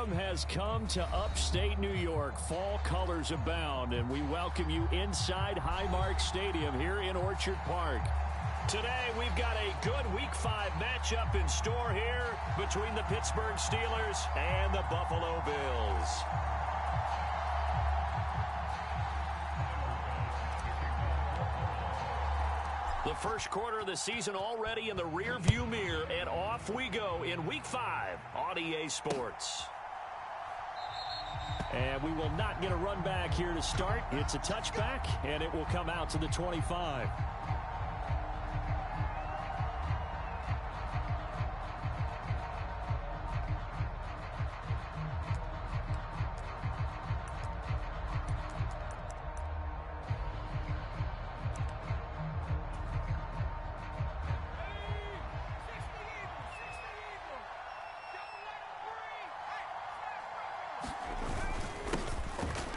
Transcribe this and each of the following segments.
Autumn has come to upstate New York. Fall colors abound, and we welcome you inside Highmark Stadium here in Orchard Park. Today, we've got a good Week 5 matchup in store here between the Pittsburgh Steelers and the Buffalo Bills. The first quarter of the season already in the rearview mirror, and off we go in Week 5 on EA Sports. And we will not get a run back here to start. It's a touchback, and it will come out to the 25.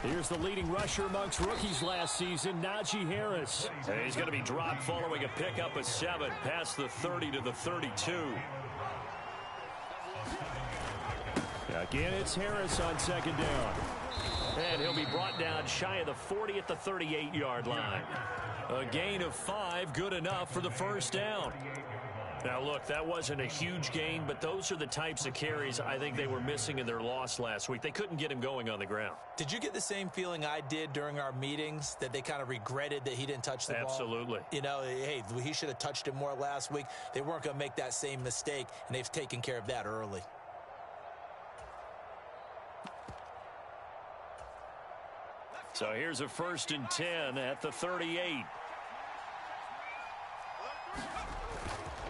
Here's the leading rusher amongst rookies last season, Najee Harris. And he's going to be dropped following a pickup of 7 past the 30 to the 32. Again, it's Harris on second down. And he'll be brought down shy of the 40 at the 38-yard line. A gain of 5, good enough for the first down. Now, look, that wasn't a huge gain, but those are the types of carries I think they were missing in their loss last week. They couldn't get him going on the ground. Did you get the same feeling I did during our meetings, that they kind of regretted that he didn't touch the ball? Absolutely. You know, hey, he should have touched it more last week. They weren't going to make that same mistake, and they've taken care of that early. So here's a 1st and 10 at the 38.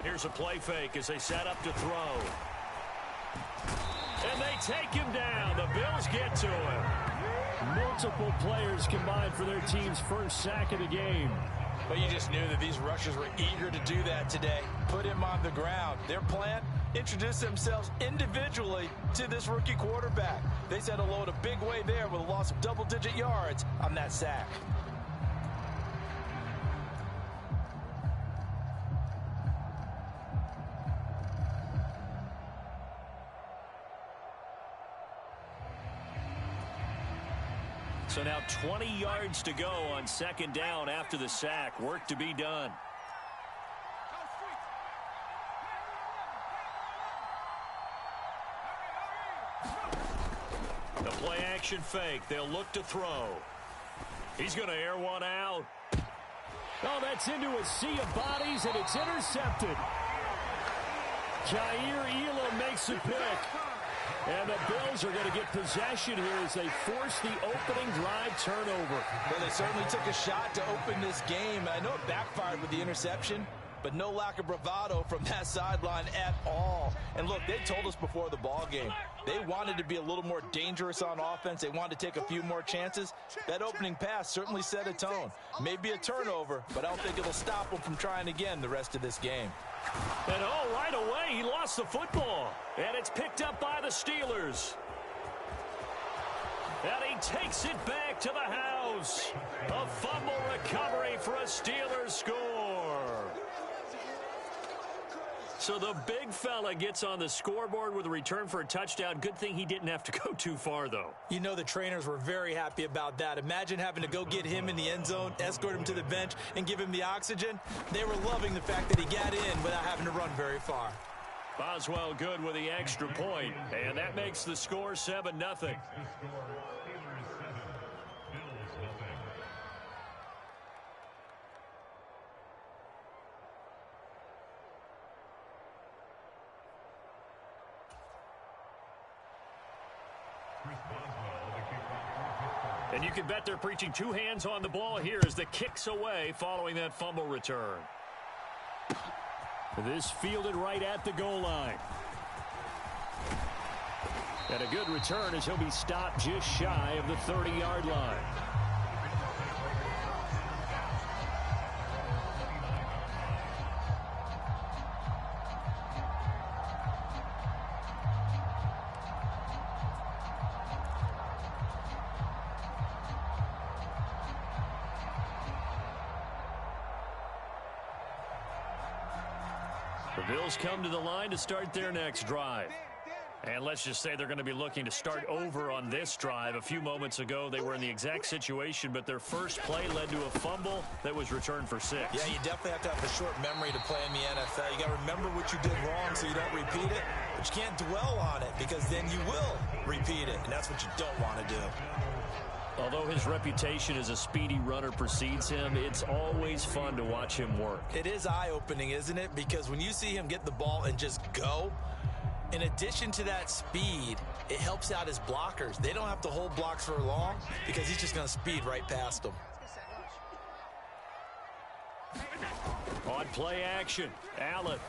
Here's a play fake as they set up to throw. And they take him down. The Bills get to him. Multiple players combined for their team's first sack of the game. But you just knew that these rushers were eager to do that today. Put him on the ground. Their plan, introduce themselves individually to this rookie quarterback. They set a load a big way there with a loss of double-digit yards on that sack. So now 20 yards to go on second down after the sack. Work to be done. The play action fake. They'll look to throw. He's going to air one out. Oh, that's into a sea of bodies, and it's intercepted. Jayosom makes the pick. And the Bills are going to get possession here as they force the opening drive turnover. Well, they certainly took a shot to open this game. I know it backfired with the interception, but no lack of bravado from that sideline at all. And look, they told us before the ball game, they wanted to be a little more dangerous on offense. They wanted to take a few more chances. That opening pass certainly set a tone. Maybe a turnover, but I don't think it'll stop them from trying again the rest of this game. And oh, right away, he lost the football. And it's picked up by the Steelers. And he takes it back to the house. A fumble recovery for a Steelers score. So the big fella gets on the scoreboard with a return for a touchdown. Good thing he didn't have to go too far, though. You know the trainers were very happy about that. Imagine having to go get him in the end zone, escort him to the bench, and give him the oxygen. They were loving the fact that he got in without having to run very far. Boswell good with the extra point, and that makes the score 7-0. And you can bet they're preaching 2 hands on the ball here as the kick's away following that fumble return. This fielded right at the goal line. And a good return as he'll be stopped just shy of the 30-yard line. The Bills come to the line to start their next drive. And let's just say they're going to be looking to start over on this drive. A few moments ago, they were in the exact situation, but their first play led to a fumble that was returned for 6. Yeah, you definitely have to have a short memory to play in the NFL. You got to remember what you did wrong so you don't repeat it, but you can't dwell on it because then you will repeat it, and that's what you don't want to do. Although his reputation as a speedy runner precedes him, it's always fun to watch him work. It is eye-opening, isn't it? Because when you see him get the ball and just go, in addition to that speed, it helps out his blockers. They don't have to hold blocks for long because he's just going to speed right past them. On play action, Allen.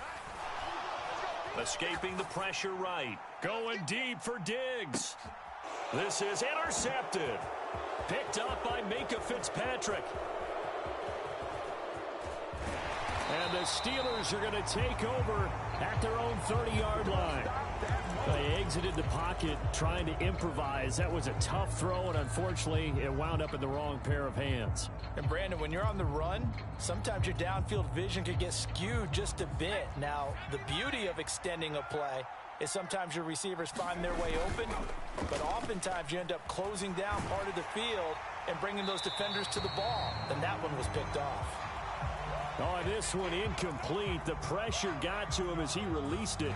Escaping the pressure right. Going deep for Diggs. This is intercepted. Picked up by Minka Fitzpatrick. And the Steelers are going to take over at their own 30-yard line. They exited the pocket trying to improvise. That was a tough throw, and unfortunately, it wound up in the wrong pair of hands. And, Brandon, when you're on the run, sometimes your downfield vision could get skewed just a bit. Now, the beauty of extending a play is sometimes your receivers find their way open, but oftentimes you end up closing down part of the field and bringing those defenders to the ball. And that one was picked off. Oh, this one incomplete. The pressure got to him as he released it.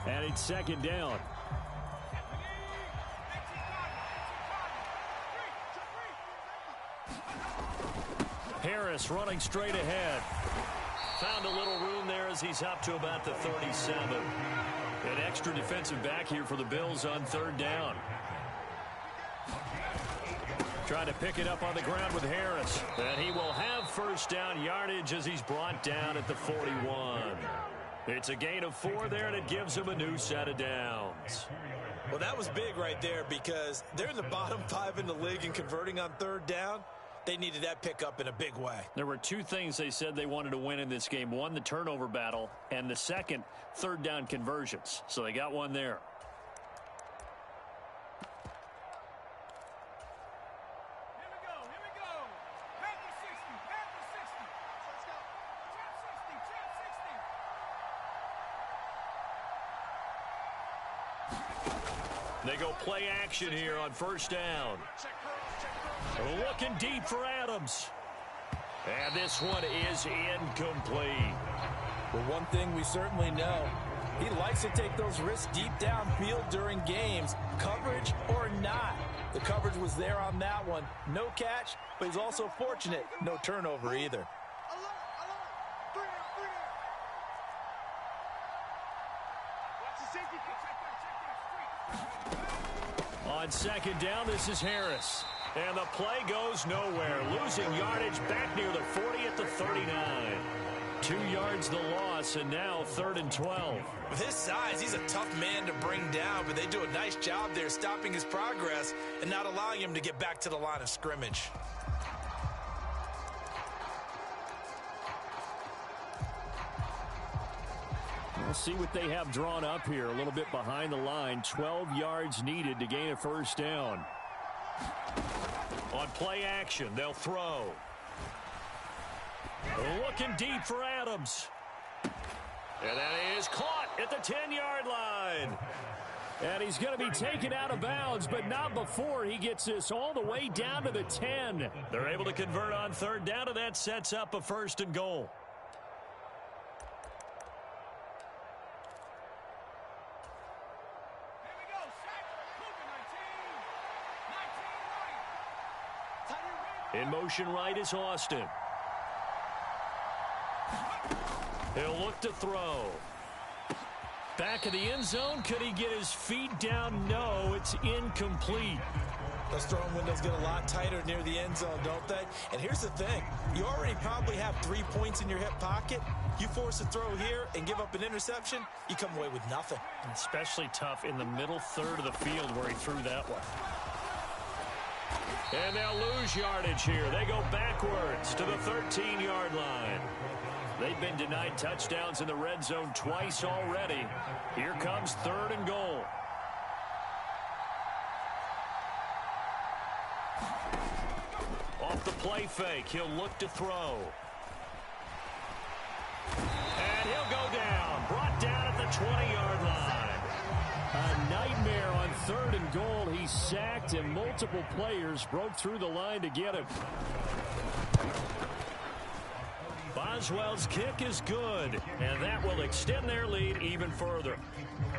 And it's second down. Harris running straight ahead. Found a little room there as he's up to about the 37. An extra defensive back here for the Bills on third down. Trying to pick it up on the ground with Harris. And he will have first down yardage as he's brought down at the 41. It's a gain of 4 there, and it gives him a new set of downs. Well, that was big right there because they're in the bottom 5 in the league and converting on third down. They needed that pickup in a big way. There were 2 things they said they wanted to win in this game. One, the turnover battle, and the second, third down conversions. So they got one there. They go play action here on first down. Looking deep for Adams. And this one is incomplete. Well, one thing we certainly know, he likes to take those risks deep downfield during games, coverage or not. The coverage was there on that one. No catch, but he's also fortunate. No turnover either. On second down, this is Harris. And the play goes nowhere. Losing yardage back near the 40 at the 39. 2 yards the loss, and now 3rd and 12. With his size, he's a tough man to bring down, but they do a nice job there stopping his progress and not allowing him to get back to the line of scrimmage. We'll see what they have drawn up here. A little bit behind the line. 12 yards needed to gain a first down. On play action, they'll throw. Looking deep for Adams. And that is caught at the 10-yard line. And he's going to be taken out of bounds, but not before he gets this all the way down to the 10. They're able to convert on third down, and that sets up a 1st and goal. In motion right is Austin. He'll look to throw. Back of the end zone. Could he get his feet down? No, it's incomplete. Those throwing windows get a lot tighter near the end zone, don't they? And here's the thing. You already probably have 3 points in your hip pocket. You force a throw here and give up an interception, you come away with nothing. Especially tough in the middle third of the field where he threw that one. And they'll lose yardage here. They go backwards to the 13-yard line. They've been denied touchdowns in the red zone twice already. Here comes 3rd and goal. Off the play fake, he'll look to throw. And he'll go down. Brought down at the 20-yard line. A nice He's sacked, and multiple players broke through the line to get him. Boswell's kick is good, and that will extend their lead even further.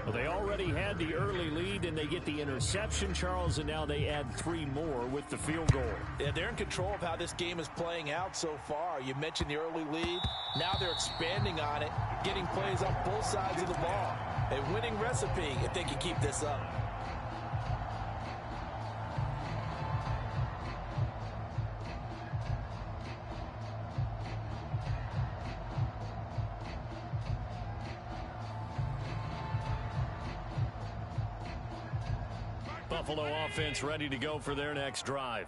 Well, they already had the early lead, and they get the interception, Charles, and now they add 3 more with the field goal. Yeah, they're in control of how this game is playing out so far. You mentioned the early lead. Now they're expanding on it, getting plays on both sides of the ball. A winning recipe if they can keep this up. Buffalo offense ready to go for their next drive.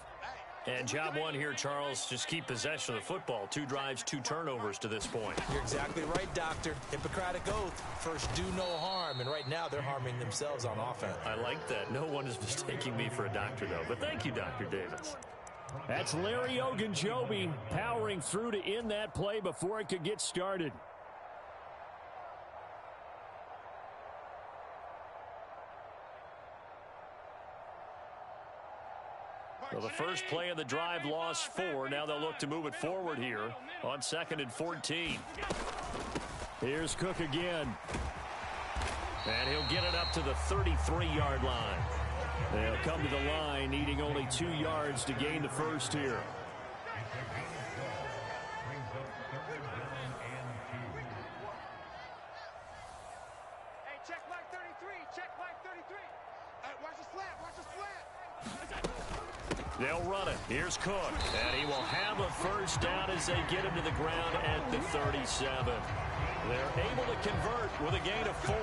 And job one here, Charles, just keep possession of the football. 2 drives, 2 turnovers to this point. You're exactly right, Doctor. Hippocratic oath. First, do no harm. And right now, they're harming themselves on offense. I like that. No one is mistaking me for a doctor, though. But thank you, Dr. Davis. That's Larry Ogunjobi powering through to end that play before it could get started. So the first play of the drive lost 4. Now they'll look to move it forward here on 2nd and 14. Here's Cook again. And he'll get it up to the 33-yard line. They'll come to the line needing only 2 yards to gain the first here. Hey, check like 33. Check like 33. Hey, watch the slant. Watch the slant. They'll run it. Here's Cook. And he will have a first down as they get him to the ground at the 37. They're able to convert with a gain of 4.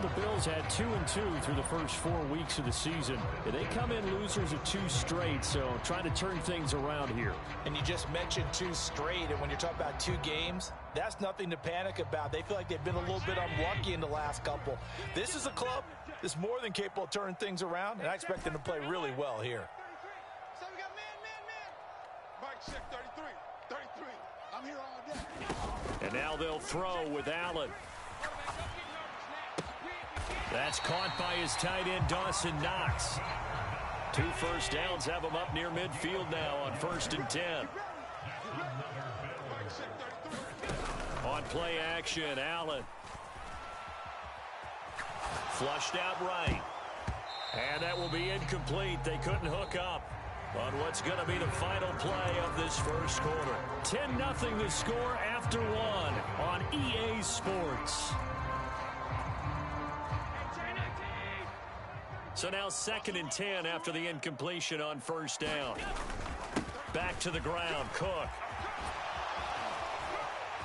The Bills had 2-2 through the first 4 weeks of the season. They come in losers of 2 straight, so trying to turn things around here. And you just mentioned 2 straight, and when you're talking about 2 games, that's nothing to panic about. They feel like they've been a little bit unlucky in the last couple. This is a club that's more than capable of turning things around, and I expect them to play really well here. So we got man. Mike, check 33. 33. I'm here all day. And now they'll throw with Allen. That's caught by his tight end, Dawson Knox. 2 first downs have him up near midfield now on 1st and 10. On play action, Allen. Flushed out right. And that will be incomplete. They couldn't hook up on what's going to be the final play of this first quarter. 10-0 the score after 1 on EA Sports. So now 2nd and 10 after the incompletion on 1st down. Back to the ground, Cook.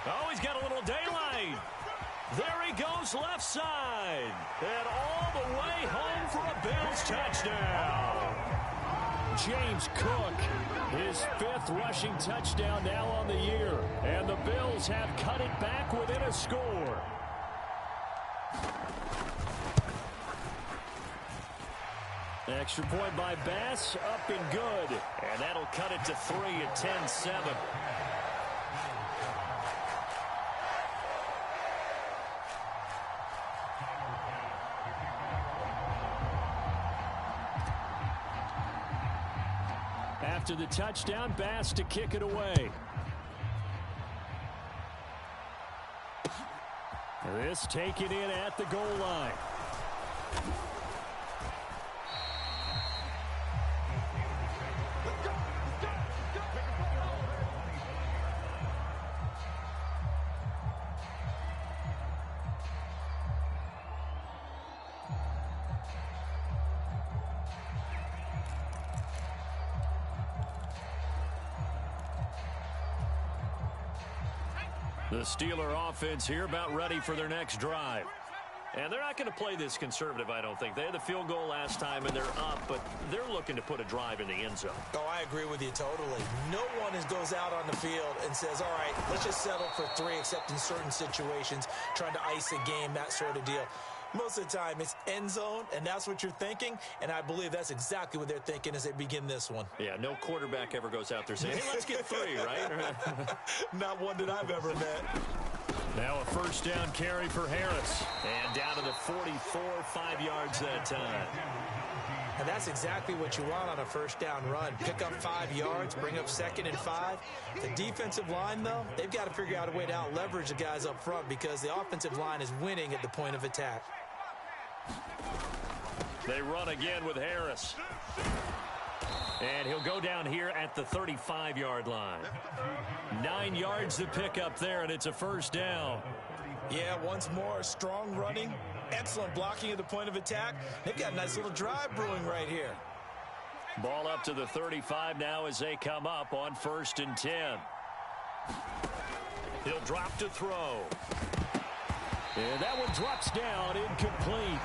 Oh, he's got a little daylight. There he goes left side. And all the way home for a Bills touchdown. James Cook, his 5th rushing touchdown now on the year. And the Bills have cut it back within a score. Extra point by Bass, up and good. And that'll cut it to 3 at 10-7. After the touchdown, Bass to kick it away. This taken in at the goal line. The Steeler offense here about ready for their next drive. And they're not going to play this conservative, I don't think. They had the field goal last time, and they're up, but they're looking to put a drive in the end zone. Oh, I agree with you totally. No one goes out on the field and says, all right, let's just settle for 3, except in certain situations, trying to ice a game, that sort of deal. Most of the time, it's end zone, and that's what you're thinking, and I believe that's exactly what they're thinking as they begin this one. Yeah, no quarterback ever goes out there saying, hey, let's get 3, right? Not one that I've ever met. Now a first down carry for Harris. And down to the 44, 5 yards that time. And that's exactly what you want on a first down run. Pick up 5 yards, bring up 2nd and 5. The defensive line, though, they've got to figure out a way to out-leverage the guys up front because the offensive line is winning at the point of attack. They run again with Harris. And he'll go down here at the 35-yard line. 9 yards to pick up there, and it's a first down. Yeah, once more, strong running, excellent blocking at the point of attack. They've got a nice little drive brewing right here. Ball up to the 35 now as they come up on 1st and 10. He'll drop to throw. And that one drops down, incomplete.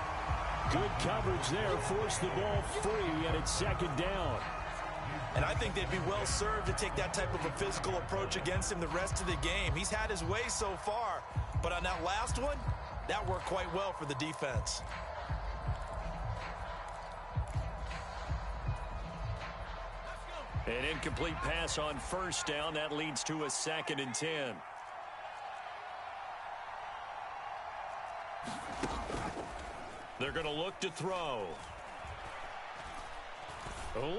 Good coverage there, forced the ball free, and it's 2nd down. And I think they'd be well served to take that type of a physical approach against him the rest of the game. He's had his way so far, but on that last one, that worked quite well for the defense. An incomplete pass on 1st down. That leads to a 2nd and 10. They're going to look to throw.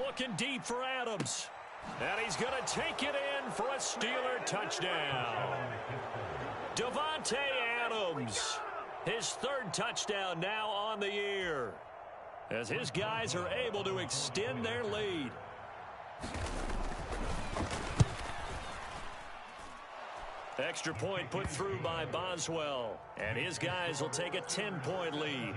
Looking deep for Adams. And he's going to take it in for a Steeler touchdown. Davante Adams, his 3rd touchdown now on the year, as his guys are able to extend their lead. Extra point put through by Boswell, and his guys will take a 10-point lead.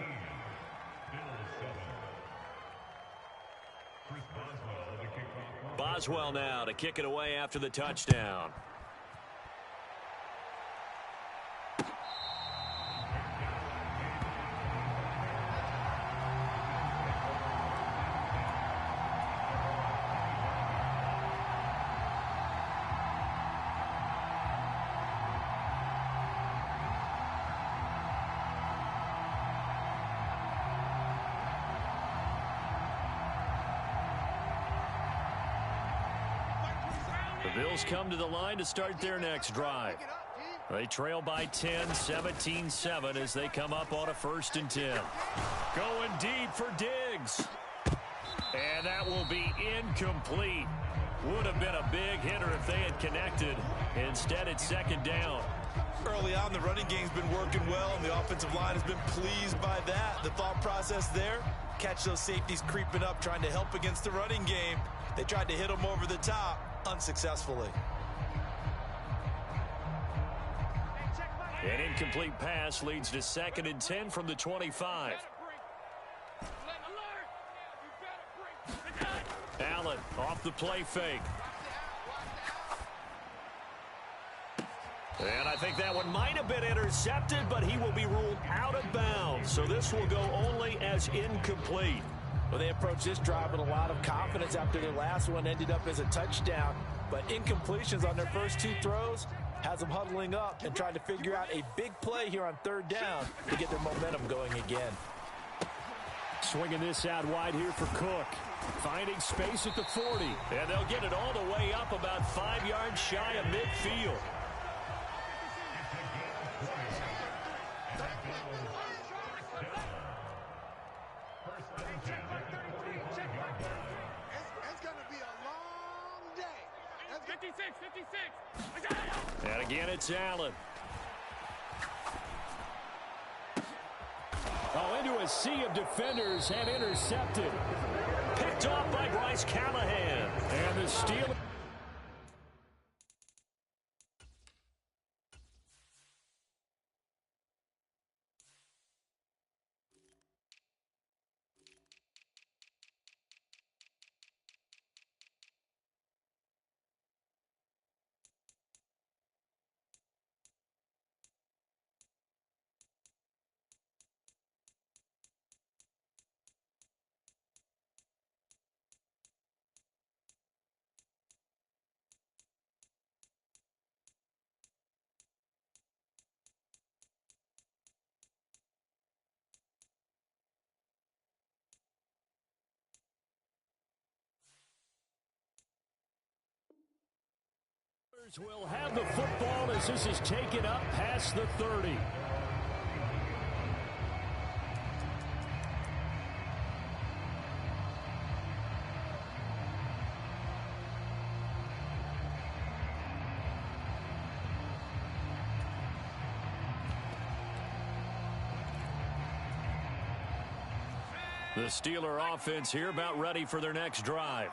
Boswell now to kick it away after the touchdown. The Bills come to the line to start their next drive. They trail by 10, 17-7 as they come up on a 1st and 10. Going deep for Diggs. And that will be incomplete. Would have been a big hitter if they had connected. Instead, it's 2nd down. Early on, the running game's been working well, and the offensive line has been pleased by that. The thought process there, catch those safeties creeping up, trying to help against the running game. They tried to hit them over the top, unsuccessfully. An incomplete pass leads to 2nd and 10 from the 25. Allen off the play fake. And I think that one might have been intercepted, but he will be ruled out of bounds. So this will go only as incomplete. Well, they approached this drive with a lot of confidence after their last one ended up as a touchdown. But incompletions on their first 2 throws has them huddling up and trying to figure out a big play here on 3rd down to get their momentum going again. Swinging this out wide here for Cook. Finding space at the 40. And they'll get it all the way up about 5 yards shy of midfield. And again, it's Allen. Oh, into a sea of defenders and intercepted. Picked off by Bryce Callahan. And the Steelers. Will have the football as this is taken up past the 30. The Steeler offense here about ready for their next drive.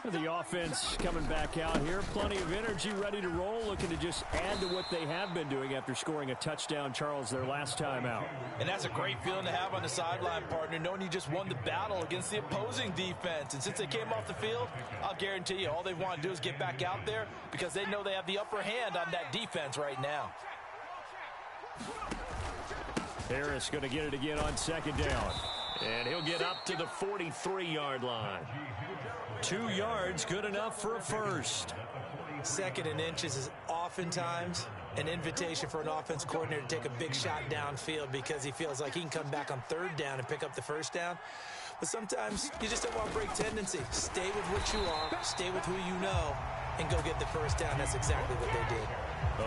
The offense coming back out here. Plenty of energy, ready to roll, looking to just add to what they have been doing after scoring a touchdown, Charles, their last time out. And that's a great feeling to have on the sideline, partner, knowing you just won the battle against the opposing defense. And since they came off the field, I'll guarantee you all they want to do is get back out there because they know they have the upper hand on that defense right now. Harris going to get it again on second down. And he'll get up to the 43-yard line. 2 yards, good enough for a first. Second and inches is oftentimes an invitation for an offense coordinator to take a big shot downfield because he feels like he can come back on third down and pick up the first down. But sometimes you just don't want to break tendency. Stay with what you are, stay with who you know, and go get the first down. That's exactly what they did.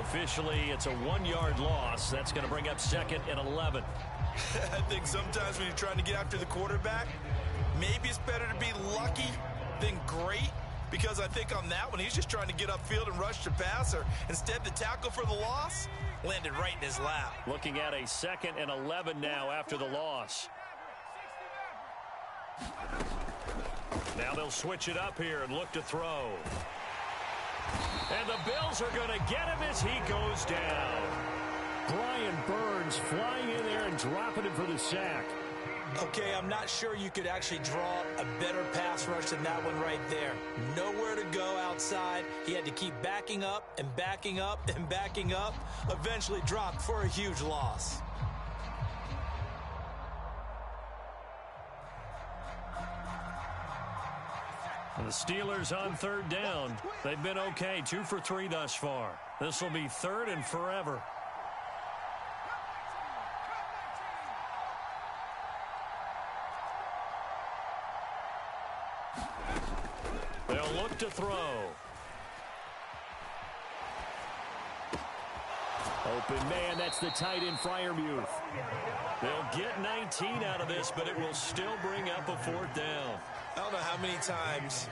Officially, it's a 1-yard loss. That's going to bring up 2nd and 11. I think sometimes when you're trying to get after the quarterback, maybe it's better to be lucky than great, because I think on that one, he's just trying to get upfield and rush the passer. Instead, the tackle for the loss landed right in his lap. Looking at a 2nd and 11 now after the loss. Now they'll switch it up here and look to throw. And the Bills are going to get him as he goes down. Brian Burns flying in there and dropping him for the sack. Okay, I'm not sure you could actually draw a better pass rush than that one right there. Nowhere to go outside. He had to keep backing up and backing up and backing up. Eventually dropped for a huge loss. The Steelers on third down. They've been okay, 2 for 3 thus far. This will be 3rd and forever. They'll look to throw. Open man, that's the tight end, Freiermuth. They'll get 19 out of this, but it will still bring up a 4th down. I don't know how many times,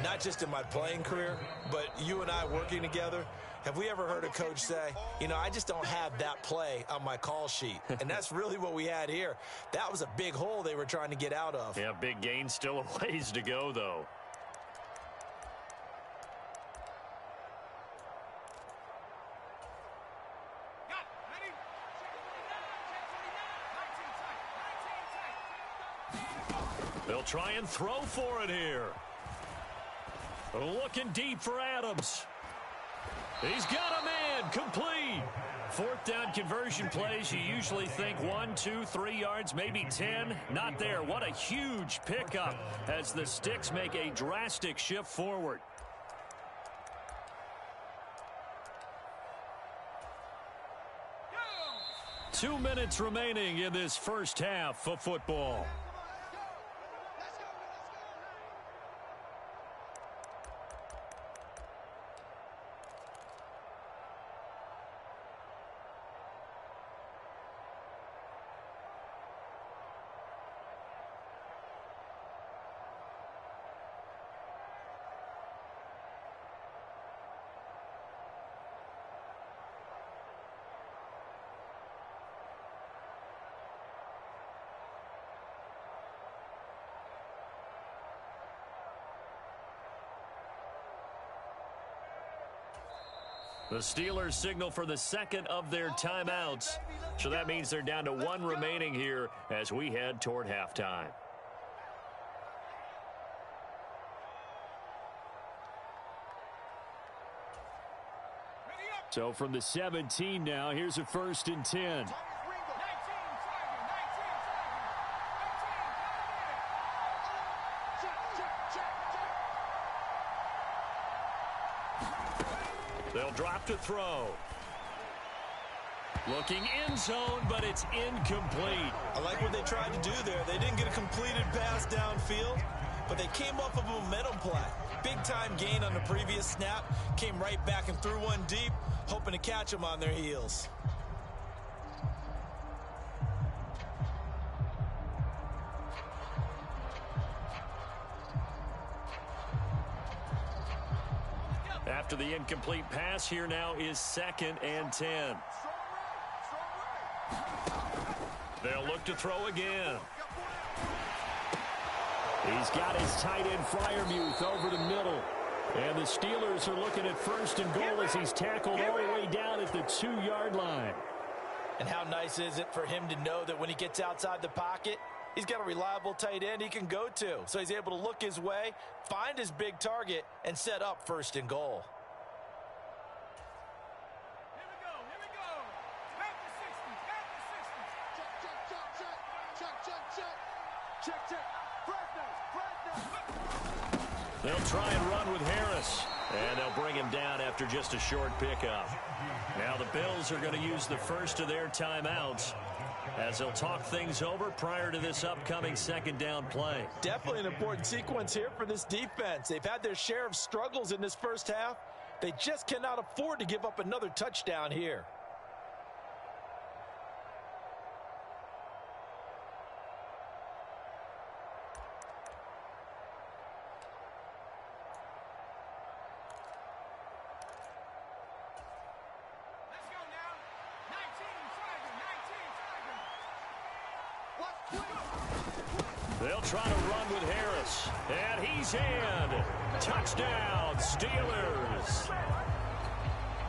not just in my playing career, but you and I working together, have we ever heard a coach say, you know, I just don't have that play on my call sheet. And that's really what we had here. That was a big hole they were trying to get out of. Yeah, big gain, still a ways to go, though. They'll try and throw for it here. Looking deep for Adams. He's got a man, complete. 4th down conversion plays, you usually think 1, 2, 3 yards, maybe 10. Not there. What a huge pickup as the Sticks make a drastic shift forward. Two minutes remaining in this first half of football. The Steelers signal for the 2nd of their timeouts. So that means they're down to 1 remaining here as we head toward halftime. So from the 17 now, here's a 1st and 10. They'll drop to throw. Looking end zone, but it's incomplete. I like what they tried to do there. They didn't get a completed pass downfield, but they came off of a momentum play. Big time gain on the previous snap. Came right back and threw one deep, hoping to catch them on their heels. After the incomplete pass, here now is 2nd and 10. They'll look to throw again. He's got his tight end Freiermuth over the middle. And the Steelers are looking at first and goal as he's tackled all the way down at the 2-yard line. And how nice is it for him to know that when he gets outside the pocket, he's got a reliable tight end he can go to. So he's able to look his way, find his big target, and set up first and goal. Here we go. Back to 60. Check. They'll try and run with Harris. And they'll bring him down after just a short pickup. Now the Bills are going to use the first of their timeouts as they'll talk things over prior to this upcoming second down play. Definitely an important sequence here for this defense. They've had their share of struggles in this first half. They just cannot afford to give up another touchdown here. They'll try to run with Harris. And he's in. Touchdown, Steelers.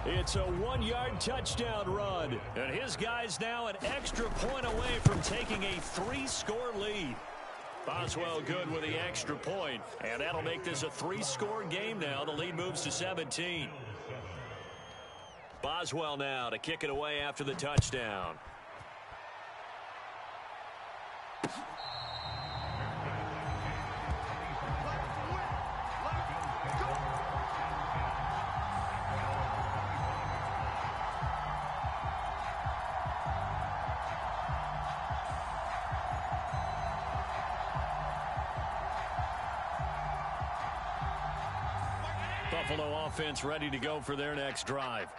It's a 1-yard touchdown run. And his guy's now an extra point away from taking a 3-score lead. Boswell good with the extra point. And that'll make this a 3-score game now. The lead moves to 17. Boswell now to kick it away after the touchdown. Buffalo offense ready to go for their next drive.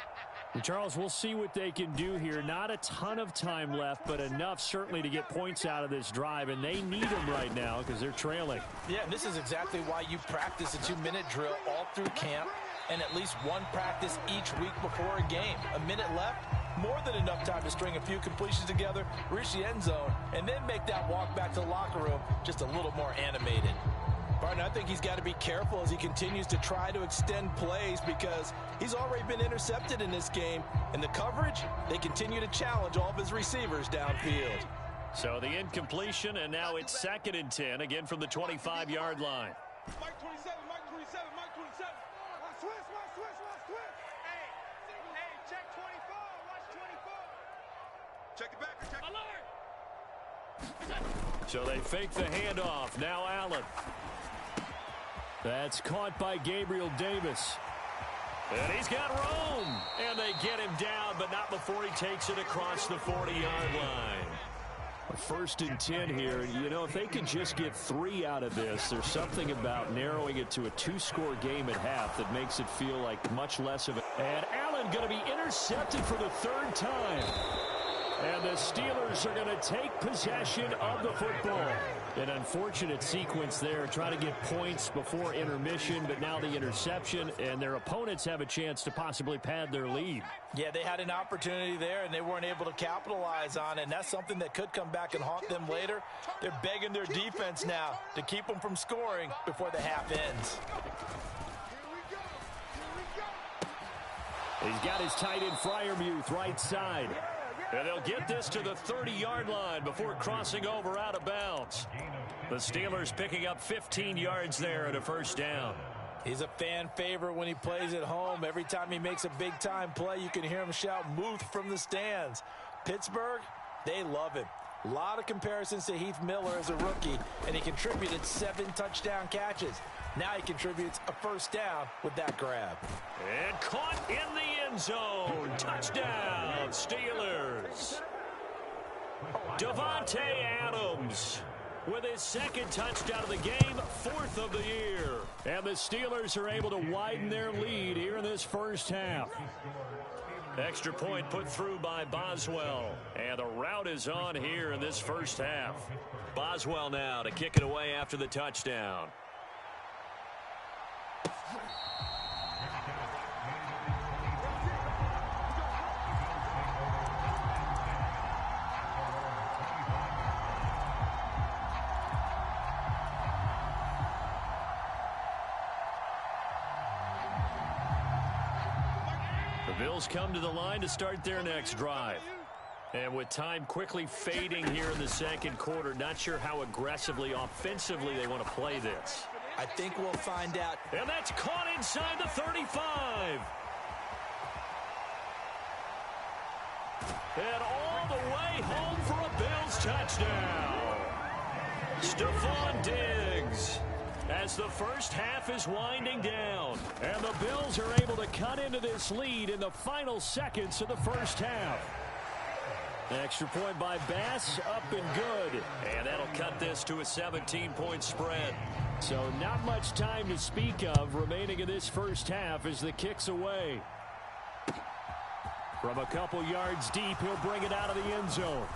And Charles, we'll see what they can do here. Not a ton of time left, but enough certainly to get points out of this drive, and they need them right now because they're trailing. Yeah, and this is exactly why you practice a 2-minute drill all through camp and at least one practice each week before a game. A minute left, more than enough time to string a few completions together, reach the end zone, and then make that walk back to the locker room just a little more animated. Barton, I think he's got to be careful as he continues to try to extend plays because he's already been intercepted in this game. And the coverage, they continue to challenge all of his receivers downfield. So the incompletion, and now it's 2nd and 10, again from the 25-yard line. Mike 27. Watch switch. Hey, check 24. Watch 24. Check the back. Check alert. So they fake the handoff. Now Allen. That's caught by Gabriel Davis. And he's got room. And they get him down, but not before he takes it across the 40-yard line. A 1st and 10 here. You know, if they could just get 3 out of this, there's something about narrowing it to a 2-score game at half that makes it feel like much less of it. And Allen going to be intercepted for the 3rd time. And the Steelers are going to take possession of the football. An unfortunate sequence there, trying to get points before intermission, but now the interception, and their opponents have a chance to possibly pad their lead. Yeah, they had an opportunity there, and they weren't able to capitalize on it, and that's something that could come back and haunt them later. They're begging their defense now to keep them from scoring before the half ends. He's got his tight end Freiermuth right side. And they'll get this to the 30-yard line before crossing over out of bounds. The Steelers picking up 15 yards there at a 1st down. He's a fan favorite when he plays at home. Every time he makes a big-time play, you can hear him shout, "Muth" from the stands. Pittsburgh, they love him. A lot of comparisons to Heath Miller as a rookie, and he contributed 7 touchdown catches. Now he contributes a 1st down with that grab. And caught in the end zone. Touchdown, Steelers. Davante Adams with his 2nd touchdown of the game, 4th of the year. And the Steelers are able to widen their lead here in this 1st half. Extra point put through by Boswell. And the route is on here in this 1st half. Boswell now to kick it away after the touchdown. The Bills come to the line to start their next drive. And with time quickly fading here in the second quarter, not sure how aggressively, offensively they want to play this. I think we'll find out. And that's caught inside the 35. And all the way home for a Bills touchdown. Stephon Diggs. As the first half is winding down. And the Bills are able to cut into this lead in the final seconds of the first half. Extra point by Bass, up and good. And that'll cut this to a 17-point spread. So not much time to speak of remaining in this first half as the kick's away. From a couple yards deep, he'll bring it out of the end zone.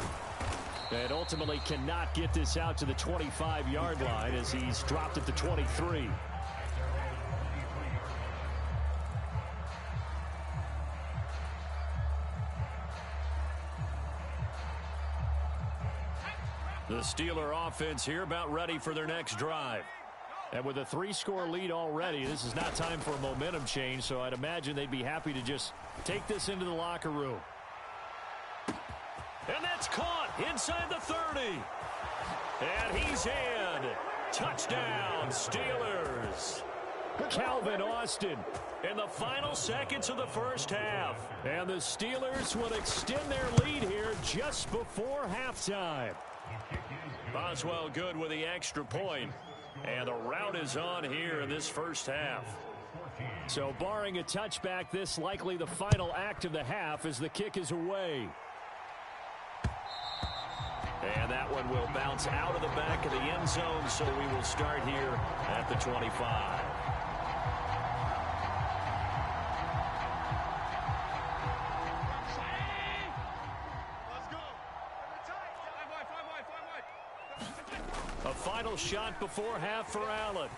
And ultimately cannot get this out to the 25-yard line as he's dropped at the 23. The Steeler offense here about ready for their next drive. And with a 3-score lead already, this is not time for a momentum change, so I'd imagine they'd be happy to just take this into the locker room. And that's caught inside the 30. And he's in. Touchdown, Steelers. Calvin Austin in the final seconds of the first half. And the Steelers will extend their lead here just before halftime. Boswell good with the extra point. And the route is on here in this first half. So barring a touchback, this likely the final act of the half as the kick is away. And that one will bounce out of the back of the end zone, so we will start here at the 25. A final shot before half for Allen.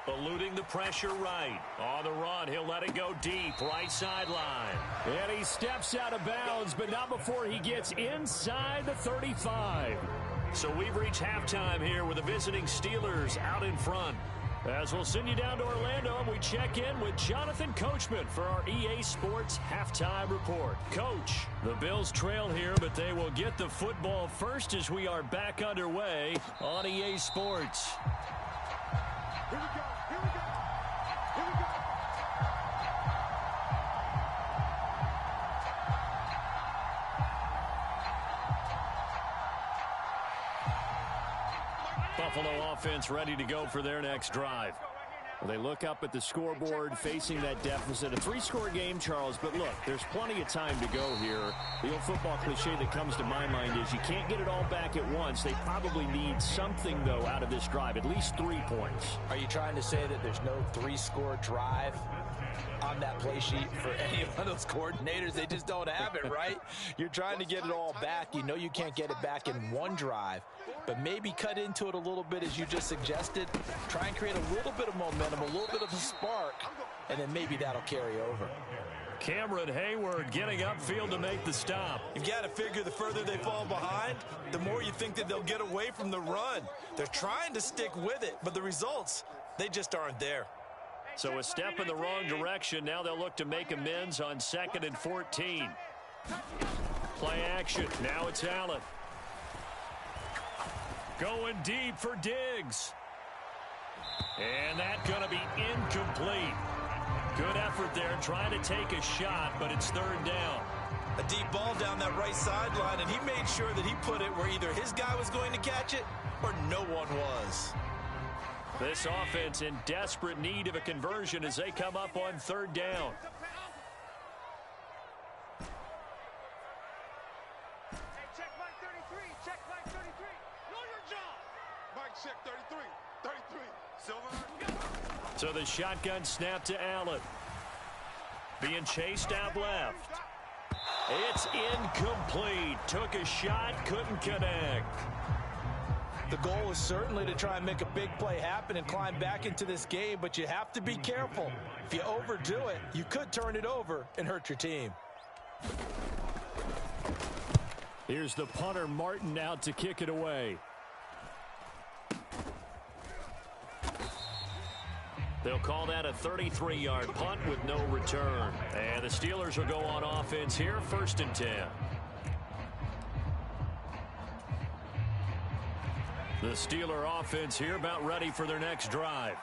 Eluding the pressure right. On the run, he'll let it go deep, right sideline. And he steps out of bounds, but not before he gets inside the 35. So we've reached halftime here with the visiting Steelers out in front. As we'll send you down to Orlando, and we check in with Jonathan Coachman for our EA Sports Halftime Report. Coach, the Bills trail here, but they will get the football first as we are back underway on EA Sports. Here we go. Here we go. Here we go. Buffalo offense ready to go for their next drive. Well, they look up at the scoreboard facing that deficit. A 3-score game, Charles, but look, there's plenty of time to go here. The old football cliche that comes to my mind is you can't get it all back at once. They probably need something, though, out of this drive, at least 3 points. Are you trying to say that there's no 3-score drive on that play sheet for any one of those coordinators? They just don't have it, right? You're trying to get it all back. You know you can't get it back in one drive, but maybe cut into it a little bit as you just suggested. Try and create a little bit of momentum, a little bit of a spark, and then maybe that'll carry over. Cameron Hayward getting upfield to make the stop. You've got to figure the further they fall behind, the more you think that they'll get away from the run. They're trying to stick with it, but the results, they just aren't there. So a step in the wrong direction. Now they'll look to make amends on 2nd and 14. Play action. Now it's Allen. Going deep for Diggs. And that's going to be incomplete. Good effort there trying to take a shot, but it's 3rd down. A deep ball down that right sideline, and he made sure that he put it where either his guy was going to catch it or no one was. This offense in desperate need of a conversion as they come up on 3rd down. Check Mike 33. Check Mike 33. Know your job. Mike check 33. 33. Silver. So the shotgun snap to Allen. Being chased out left. It's incomplete. Took a shot, couldn't connect. The goal is certainly to try and make a big play happen and climb back into this game, but you have to be careful. If you overdo it, you could turn it over and hurt your team. Here's the punter, Martin, out to kick it away. They'll call that a 33-yard punt with no return. And the Steelers will go on offense here, 1st and 10. The Steeler offense here about ready for their next drive.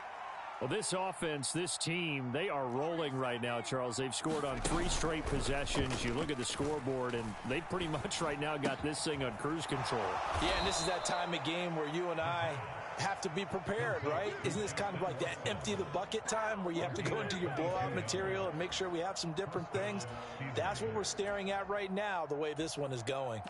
Well, this offense, this team, they are rolling right now, Charles. They've scored on 3 straight possessions. You look at the scoreboard, and they pretty much right now got this thing on cruise control. Yeah, and this is that time of game where you and I have to be prepared, right? Isn't this kind of like that empty the bucket time where you have to go into your blowout material and make sure we have some different things? That's what we're staring at right now, the way this one is going.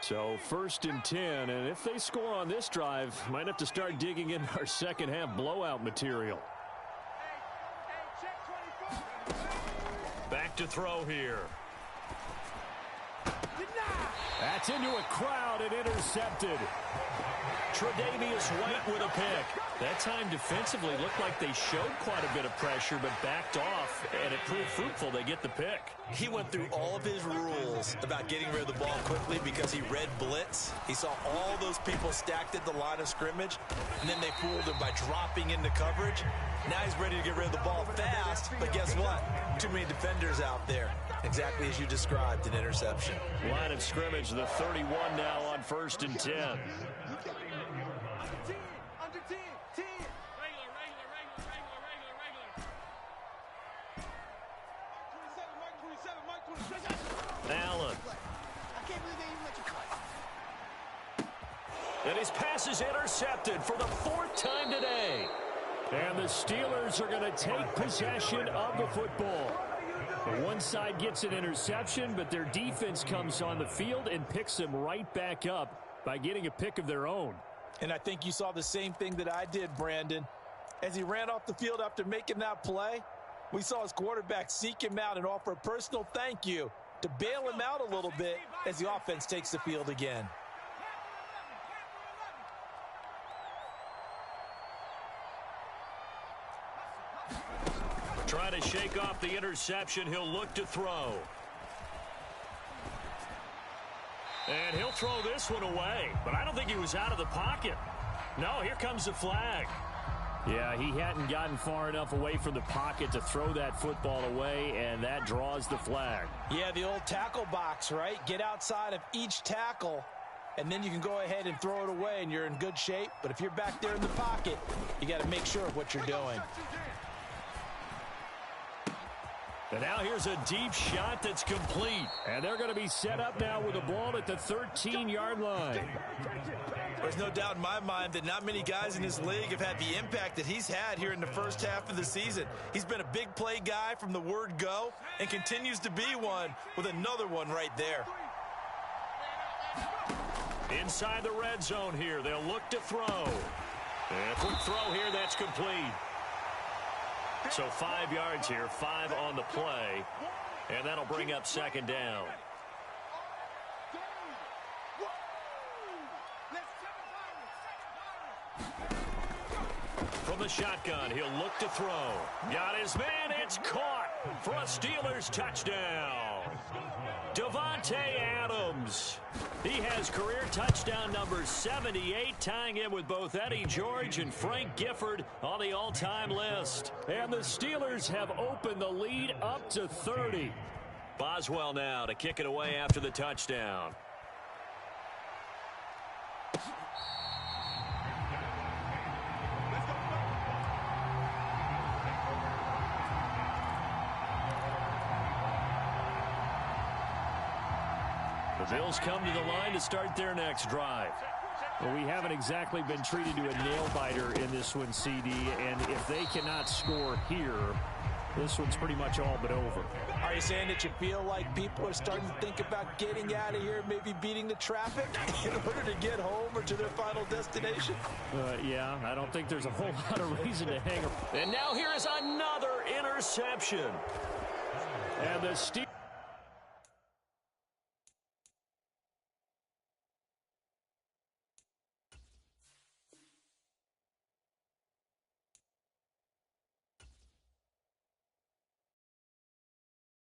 So 1st and 10, and if they score on this drive, might have to start digging in our second half blowout material. Back to throw here. That's into a crowd and intercepted. Tre'Davious White with a pick. That time defensively looked like they showed quite a bit of pressure but backed off, and it proved fruitful. They get the pick. He went through all of his rules about getting rid of the ball quickly because he read blitz. He saw all those people stacked at the line of scrimmage, and then they fooled him by dropping into coverage. Now he's ready to get rid of the ball fast, but guess what? Too many defenders out there. Exactly as you described, an interception. Line of scrimmage, the 31 now on 1st and 10. Allen. And his pass is intercepted for the 4th time today. And the Steelers are going to take possession of the football. One side gets an interception, but their defense comes on the field and picks them right back up by getting a pick of their own. And I think you saw the same thing that I did, Brandon. As he ran off the field after making that play, we saw his quarterback seek him out and offer a personal thank you to bail him out a little bit as the offense takes the field again. Trying to shake off the interception. He'll look to throw. And he'll throw this one away. But I don't think he was out of the pocket. No, here comes the flag. Yeah, he hadn't gotten far enough away from the pocket to throw that football away, and that draws the flag. Yeah, the old tackle box, right? Get outside of each tackle, and then you can go ahead and throw it away, and you're in good shape. But if you're back there in the pocket, you got to make sure of what you're doing. And now here's a deep shot that's complete. And they're going to be set up now with the ball at the 13-yard line. There's no doubt in my mind that not many guys in this league have had the impact that he's had here in the first half of the season. He's been a big play guy from the word go and continues to be one with another one right there. Inside the red zone here, they'll look to throw. And quick throw here, that's complete. So 5 yards here, 5 on the play, and that'll bring up 2nd down. From the shotgun, he'll look to throw. Got his man, it's caught for a Steelers touchdown. Davante Adams. He has career touchdown number 78, tying him with both Eddie George and Frank Gifford on the all-time list. And the Steelers have opened the lead up to 30. Boswell now to kick it away after the touchdown. The Bills come to the line to start their next drive. Well, we haven't exactly been treated to a nail-biter in this one, CD, and if they cannot score here, this one's pretty much all but over. Are you saying that you feel like people are starting to think about getting out of here, maybe beating the traffic in order to get home or to their final destination? Yeah, I don't think there's a whole lot of reason to hang around. And now here is another interception. And the Steelers